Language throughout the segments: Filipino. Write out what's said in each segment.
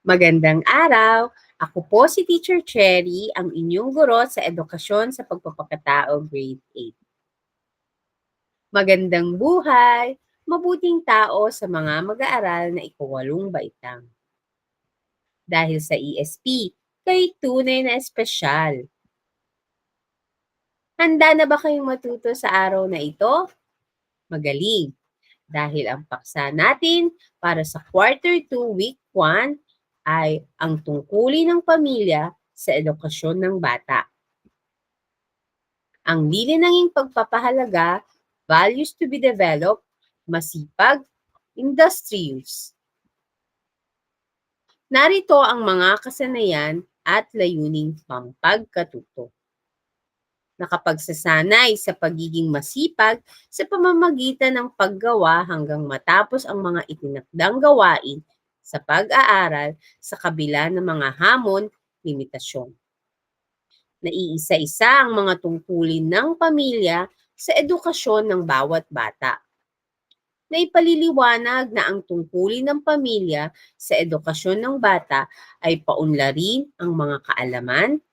Magandang araw! Ako po si Teacher Cherry, ang inyong guro sa edukasyon sa pagpapakatao grade 8. Magandang buhay! Mabuting tao sa mga mag-aaral na ikawalong baitang. Dahil sa ESP, kay tunay na espesyal. Handa na ba kayong matuto sa araw na ito? Magaling! Dahil ang paksa natin para sa Quarter 2, Week 1 ay ang tungkulin ng pamilya sa edukasyon ng bata. Ang lilinanging pagpapahalaga, values to be developed, masipag, industrious. Narito ang mga kasanayan at layuning pampagkatuto. Nakapagsasanay sa pagiging masipag sa pamamagitan ng paggawa hanggang matapos ang mga itinakdang gawain sa pag-aaral sa kabila ng mga hamon, limitasyon. Naiisa-isa ang mga tungkulin ng pamilya sa edukasyon ng bawat bata. Naipaliliwanag na ang tungkulin ng pamilya sa edukasyon ng bata ay paunlarin ang mga kaalaman,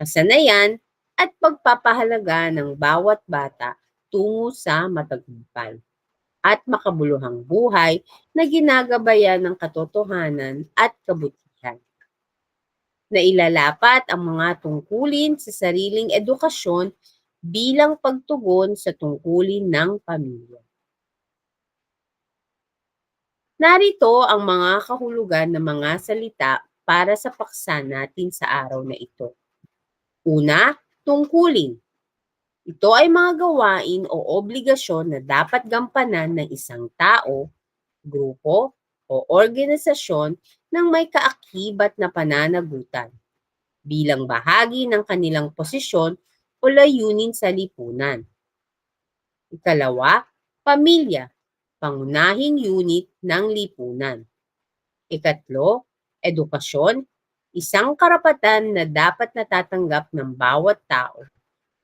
kasanayan, at pagpapahalaga ng bawat bata tungo sa matagumpay at makabuluhang buhay na ginagabayan ng katotohanan at kabutihan. Nailalapat ang mga tungkulin sa sariling edukasyon bilang pagtugon sa tungkulin ng pamilya. Narito ang mga kahulugan ng mga salita para sa paksa natin sa araw na ito. Una, tungkulin. Ito ay mga gawain o obligasyon na dapat gampanan ng isang tao, grupo, o organisasyon ng may kaakibat na pananagutan bilang bahagi ng kanilang posisyon o layunin sa lipunan. Ikalawa, pamilya, pangunahing unit ng lipunan. Ikatlo, edukasyon, isang karapatan na dapat natatanggap ng bawat tao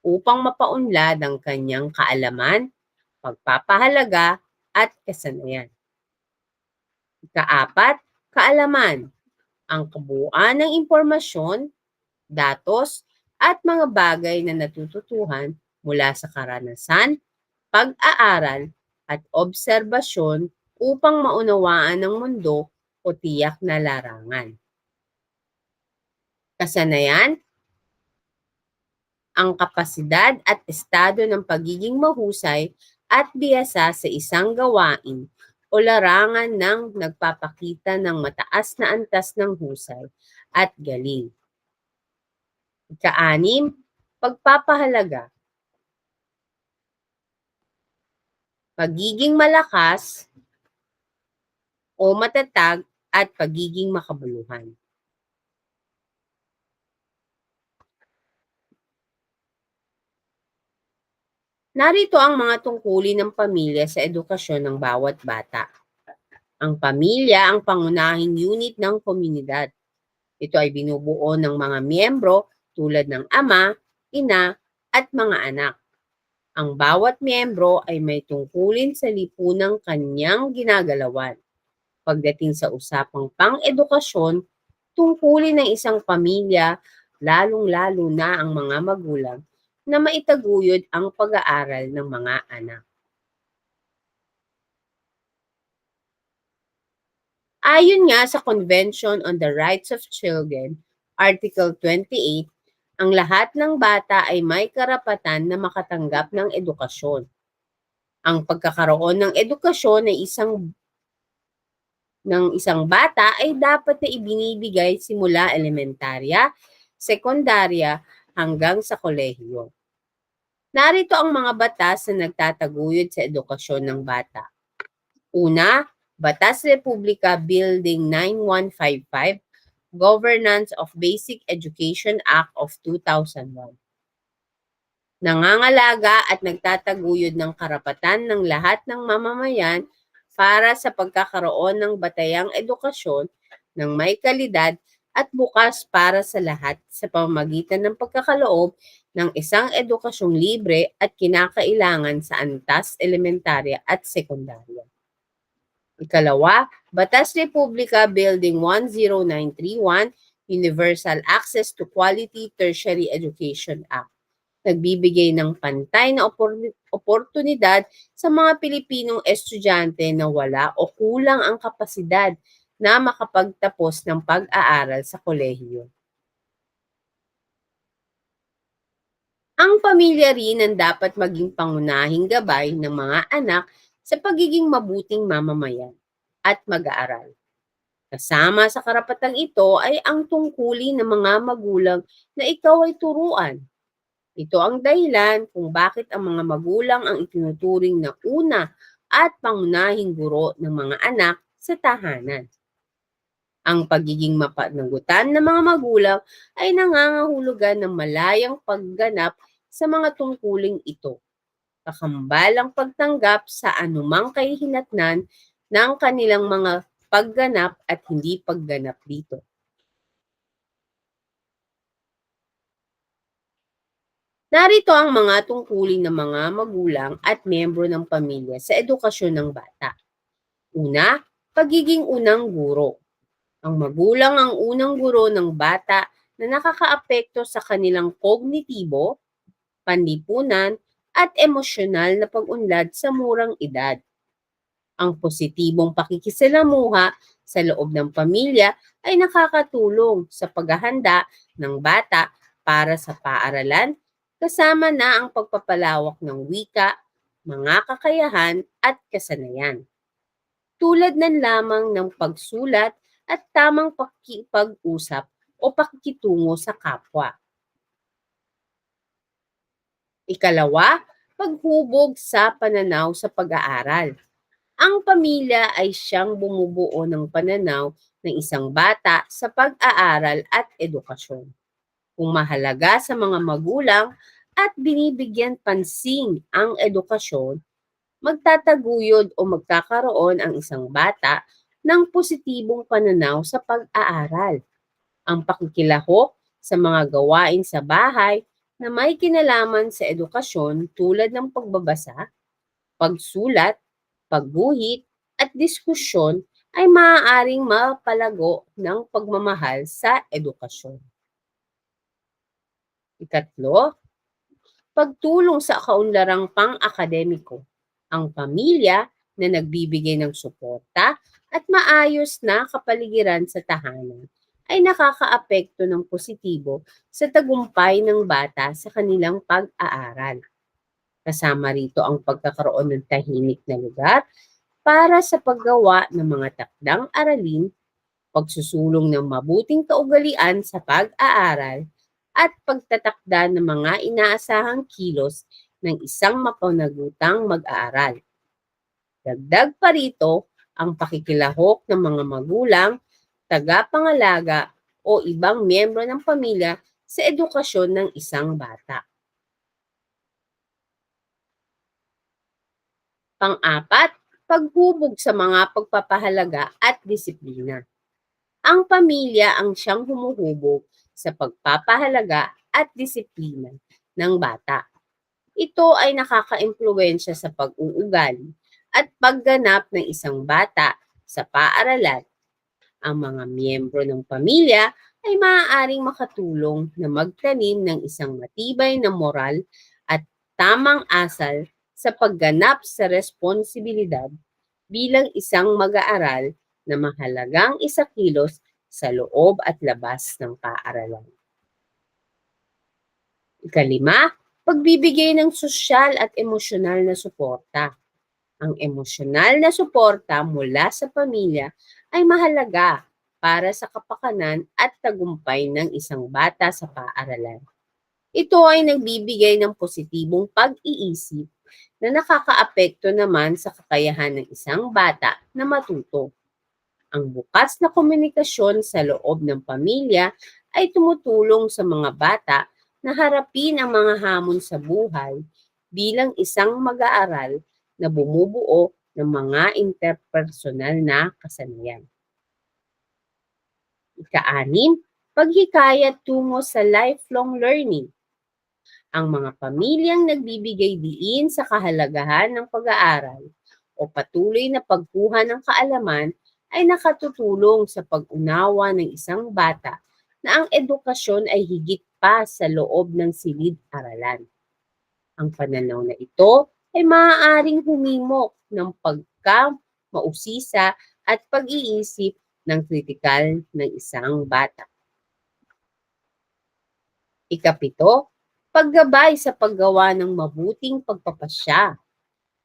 upang mapaunlad ang kanyang kaalaman, pagpapahalaga, at kasanayan. Ikaapat, kaalaman, ang kabuuan ng impormasyon, datos, at mga bagay na natututuhan mula sa karanasan, pag-aaral, at obserbasyon upang maunawaan ang mundo o tiyak na larangan. Kasanayan, ang kapasidad at estado ng pagiging mahusay at biyasa sa isang gawain o larangan ng nagpapakita ng mataas na antas ng husay at galing. Ika-anim, pagpapahalaga. Pagiging malakas o matatag at pagiging makabuluhan. Narito ang mga tungkulin ng pamilya sa edukasyon ng bawat bata. Ang pamilya ang pangunahing unit ng komunidad. Ito ay binubuo ng mga miyembro tulad ng ama, ina, at mga anak. Ang bawat miyembro ay may tungkulin sa lipunang kanyang ginagalawan. Pagdating sa usapang pang-edukasyon, tungkulin ng isang pamilya, lalong-lalo na ang mga magulang, na maitaguyod ang pag-aaral ng mga anak. Ayon nga sa Convention on the Rights of Children, Article 28, ang lahat ng bata ay may karapatan na makatanggap ng edukasyon. Ang pagkakaroon ng edukasyon ng isang bata ay dapat na ibinibigay simula elementarya, sekundarya, hanggang sa kolehiyo. Narito ang mga batas na nagtataguyod sa edukasyon ng bata. Una, Batas Republika Building 9155, Governance of Basic Education Act of 2001. Nangangalaga at nagtataguyod ng karapatan ng lahat ng mamamayan para sa pagkakaroon ng batayang edukasyon ng may kalidad at bukas para sa lahat sa pamamagitan ng pagkakaloob ng isang edukasyong libre at kinakailangan sa antas elementarya at sekundarya. Ikalawa, Batas Republika Building 10931, Universal Access to Quality Tertiary Education Act. Nagbibigay ng pantay na oportunidad sa mga Pilipinong estudyante na wala o kulang ang kapasidad na makapagtapos ng pag-aaral sa kolehiyo. Ang pamilya rin ang dapat maging pangunahing gabay ng mga anak sa pagiging mabuting mamamayan at mag-aaral. Kasama sa karapatang ito ay ang tungkulin ng mga magulang na ikaw ay turuan. Ito ang dahilan kung bakit ang mga magulang ang itinuturing na una at pangunahing guro ng mga anak sa tahanan. Ang pagiging mapanagutan ng mga magulang ay nangangahulugan ng malayang pagganap sa mga tungkuling ito, kakambalang pagtanggap sa anumang kahihinatnan ng kanilang mga pagganap at hindi pagganap dito. Narito ang mga tungkulin ng mga magulang at miyembro ng pamilya sa edukasyon ng bata. Una, pagiging unang guro. Ang magulang ang unang guro ng bata na nakakaapekto sa kanilang kognitibo, panlipunan, at emosyonal na pag-unlad sa murang edad. Ang positibong pakikisalamuha sa loob ng pamilya ay nakakatulong sa paghahanda ng bata para sa paaralan, kasama na ang pagpapalawak ng wika, mga kakayahan at kasanayan. Tulad ng lamang ng pagsulat at tamang pakikipag-usap o pakikitungo sa kapwa. Ikalawa, paghubog sa pananaw sa pag-aaral. Ang pamilya ay siyang bumubuo ng pananaw ng isang bata sa pag-aaral at edukasyon. Kung mahalaga sa mga magulang at binibigyan pansin ang edukasyon, magtataguyod o magkakaroon ang isang bata ng positibong pananaw sa pag-aaral. Ang pakikilahok sa mga gawain sa bahay na may kinalaman sa edukasyon tulad ng pagbabasa, pagsulat, pagguhit, at diskusyon ay maaaring mapalago ng pagmamahal sa edukasyon. Ikatlo, pagtulong sa kaunlarang pang-akademiko. Ang pamilya na nagbibigay ng suporta at maayos na kapaligiran sa tahanan ay nakakaapekto ng positibo sa tagumpay ng bata sa kanilang pag-aaral. Kasama rito ang pagkakaroon ng tahimik na lugar para sa paggawa ng mga takdang aralin, pagsusulong ng mabuting kaugalian sa pag-aaral, at pagtatakda ng mga inaasahang kilos ng isang mapanagutang mag-aaral. Dagdag pa rito ang pakikilahok ng mga magulang, tagapangalaga o ibang miyembro ng pamilya sa edukasyon ng isang bata. Pang-apat, paghubog sa mga pagpapahalaga at disiplina. Ang pamilya ang siyang humuhubog sa pagpapahalaga at disiplina ng bata. Ito ay nakakaimpluwensya sa pag-uugali at pagganap ng isang bata sa paaralan. Ang mga miyembro ng pamilya ay maaaring makatulong na magtanim ng isang matibay na moral at tamang asal sa pagganap sa responsibilidad bilang isang mag-aaral na mahalagang isakilos sa loob at labas ng paaralan. Ikalima, pagbibigay ng sosyal at emosyonal na suporta. Ang emosyonal na suporta mula sa pamilya ay mahalaga para sa kapakanan at tagumpay ng isang bata sa paaralan. Ito ay nagbibigay ng positibong pag-iisip na nakakaapekto naman sa kakayahan ng isang bata na matuto. Ang bukas na komunikasyon sa loob ng pamilya ay tumutulong sa mga bata na harapin ang mga hamon sa buhay bilang isang mag-aaral na bumubuo ng mga interpersonal na kasanayan. Ika-anim, paghikayat tungo sa lifelong learning. Ang mga pamilyang nagbibigay diin sa kahalagahan ng pag-aaral o patuloy na pagkuha ng kaalaman ay nakatutulong sa pag-unawa ng isang bata na ang edukasyon ay higit pa sa loob ng silid-aralan. Ang pananaw na ito ay maaaring humimok ng pagka-mausisa at pag-iisip ng kritikal ng isang bata. Ikapito, paggabay sa paggawa ng mabuting pagpapasya.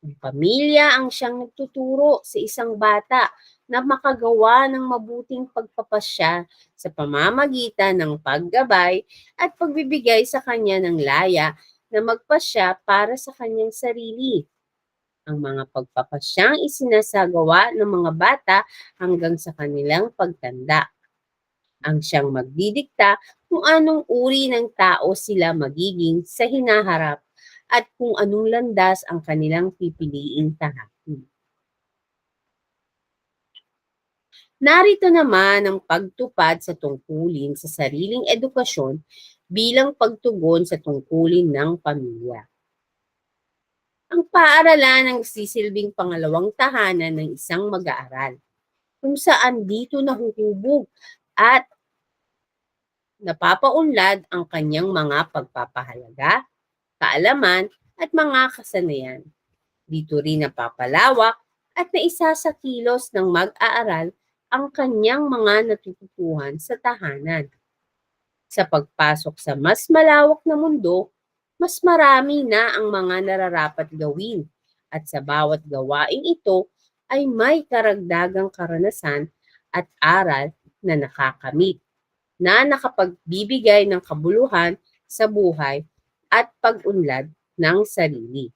Ang pamilya ang siyang nagtuturo sa isang bata na makagawa ng mabuting pagpapasya sa pamamagitan ng paggabay at pagbibigay sa kanya ng laya na magpasya para sa kanyang sarili. Ang mga pagpapasyang isinasagawa ng mga bata hanggang sa kanilang pagtanda. Ang siyang magdidikta kung anong uri ng tao sila magiging sa hinaharap at kung anong landas ang kanilang pipiliing tahakin. Narito naman ang pagtupad sa tungkulin sa sariling edukasyon bilang pagtugon sa tungkulin ng pamilya. Ang paaralan ang sisilbing pangalawang tahanan ng isang mag-aaral, kung saan dito nahuhubog at napapaunlad ang kanyang mga pagpapahalaga, kaalaman at mga kasanayan. Dito rin napapalawak at naisasakilos ng mag-aaral ang kanyang mga natututuhan sa tahanan. Sa pagpasok sa mas malawak na mundo, mas marami na ang mga nararapat gawin at sa bawat gawain ito ay may karagdagang karanasan at aral na nakakamit na nakapagbibigay ng kabuluhan sa buhay at pag-unlad ng sarili.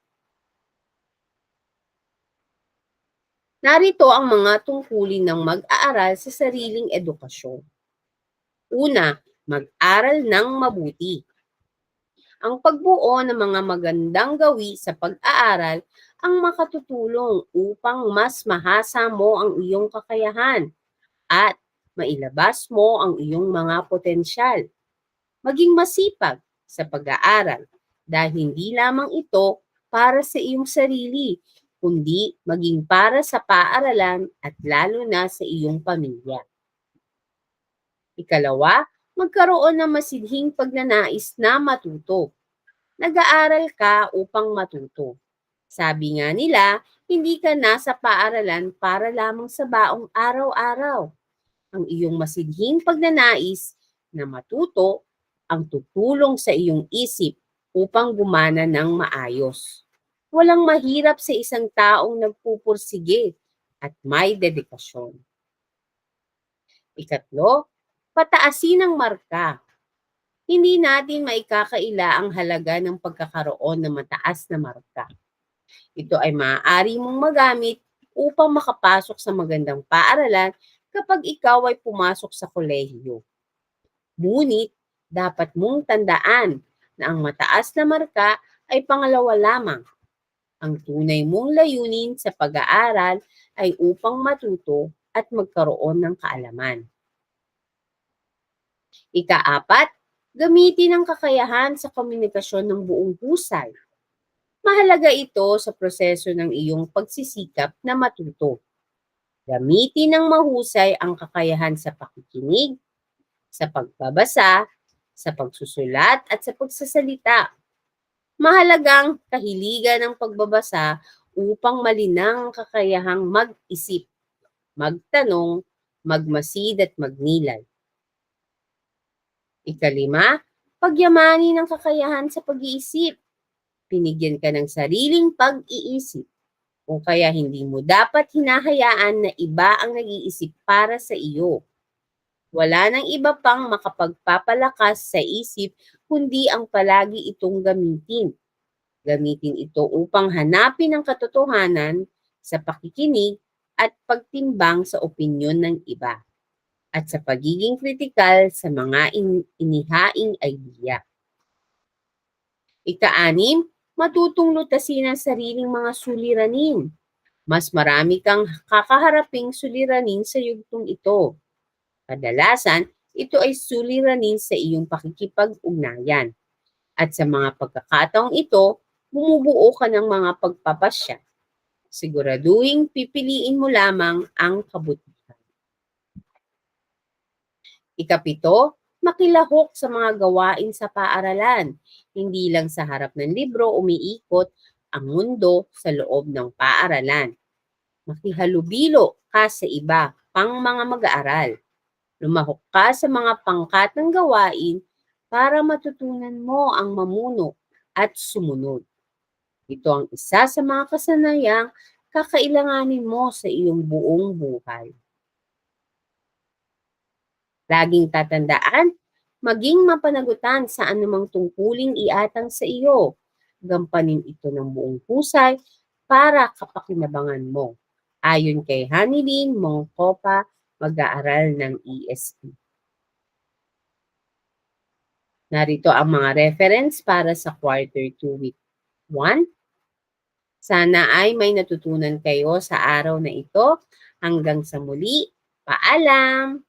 Narito ang mga tungkulin ng mag-aaral sa sariling edukasyon. Una, mag-aral ng mabuti. Ang pagbuo ng mga magandang gawi sa pag-aaral ang makatutulong upang mas mahasa mo ang iyong kakayahan at mailabas mo ang iyong mga potensyal. Maging masipag sa pag-aaral dahil hindi lamang ito para sa iyong sarili, kundi maging para sa paaralan at lalo na sa iyong pamilya. Ikalawa, magkaroon ng masidhing pagnanais na matuto. Nag-aaral ka upang matuto. Sabi nga nila, hindi ka nasa paaralan para lamang sa baong araw-araw. Ang iyong masidhing pagnanais na matuto ang tutulong sa iyong isip upang gumana ng maayos. Walang mahirap sa isang taong nagpupursige at may dedikasyon. Ikatlo, pataasin ang marka. Hindi natin maikakaila ang halaga ng pagkakaroon ng mataas na marka. Ito ay maaari mong magamit upang makapasok sa magandang paaralan kapag ikaw ay pumasok sa kolehiyo. Ngunit, dapat mong tandaan na ang mataas na marka ay pangalawa lamang. Ang tunay mong layunin sa pag-aaral ay upang matuto at magkaroon ng kaalaman. Ika-apat, gamitin ang kakayahan sa komunikasyon ng buong husay. Mahalaga ito sa proseso ng iyong pagsisikap na matuto. Gamitin ng mahusay ang kakayahan sa pakikinig, sa pagbabasa, sa pagsusulat at sa pagsasalita. Mahalagang kahiligan ng pagbabasa upang malinang ang kakayahang mag-isip, magtanong, magmasid at magnilay. Ikalima, pagyamanin ang kakayahan sa pag-iisip. Binigyan ka ng sariling pag-iisip o kaya hindi mo dapat hinahayaan na iba ang nag-iisip para sa iyo. Wala nang iba pang makapagpapalakas sa isip kundi ang palagi itong gamitin. Gamitin ito upang hanapin ang katotohanan sa pakikinig at pagtimbang sa opinyon ng iba at sa pagiging kritikal sa mga inihaing idea. Ika-anim, matutong lutasin ang sariling mga suliranin. Mas marami kang kakaharaping suliranin sa yugtong ito. Kadalasan, ito ay suliranin sa iyong pakikipag-ugnayan. At sa mga pagkakataong ito, bumubuo ka ng mga pagpapasya. Siguraduhin pipiliin mo lamang ang kabutihan. Ikapito, makilahok sa mga gawain sa paaralan. Hindi lang sa harap ng libro umiikot ang mundo sa loob ng paaralan. Makihalubilo ka sa iba pang mga mag-aaral. Lumahok ka sa mga pangkat ng gawain para matutunan mo ang mamuno at sumunod. Ito ang isa sa mga kasanayang kakailanganin mo sa iyong buong buhay. Laging tatandaan, maging mapanagutan sa anumang tungkuling iatang sa iyo. Gampanin ito ng buong husay para kapakinabangan mo. Ayon kay Hanilin Mongkopa, mag-aaral ng ESP. Narito ang mga reference para sa quarter 2 week 1. Sana ay may natutunan kayo sa araw na ito. Hanggang sa muli, paalam!